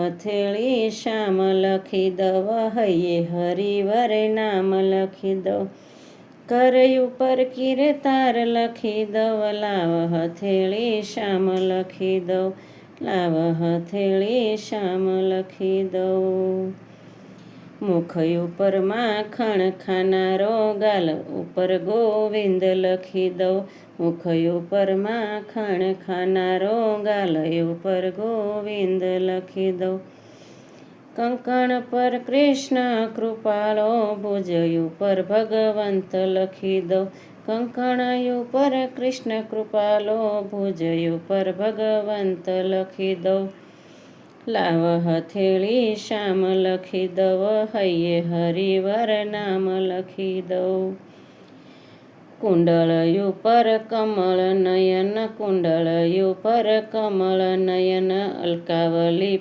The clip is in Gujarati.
હથેળી શ્યામ લખી દવ, હૈયે હરિવર નામ લખી દવ, કર ઉપર કીર્તાર લખી દવ, લાવ હથેળી શ્યામ લખી દવ, લાવ હથેળી શ્યામ લખી દઉં. મુખ ઉપર માખણ ખાનારો, ગાલ ઉપર ગોવિંદ લખી દઉં, મુખ ઉપર માખણ ખાનારો, ગાલ ઉપર ગોવિંદ લખી દઉં. કંકણ પર કૃષ્ણ કૃપાળો, ભુજ ઉપર ભગવંત લખી દઉં, કંકણ ઉપર કૃષ્ણ કૃપાળો, ભુજ ઉપર ભગવંત લખી દઉં. લાવ હથેળી શ્યામ લખી દવ, હૈયે હરિવર નામ લખી દઉં. કુંડળ ઉપર કમળ નયન, કુંડળ ઉપર કમળ નયન, અલકાવલી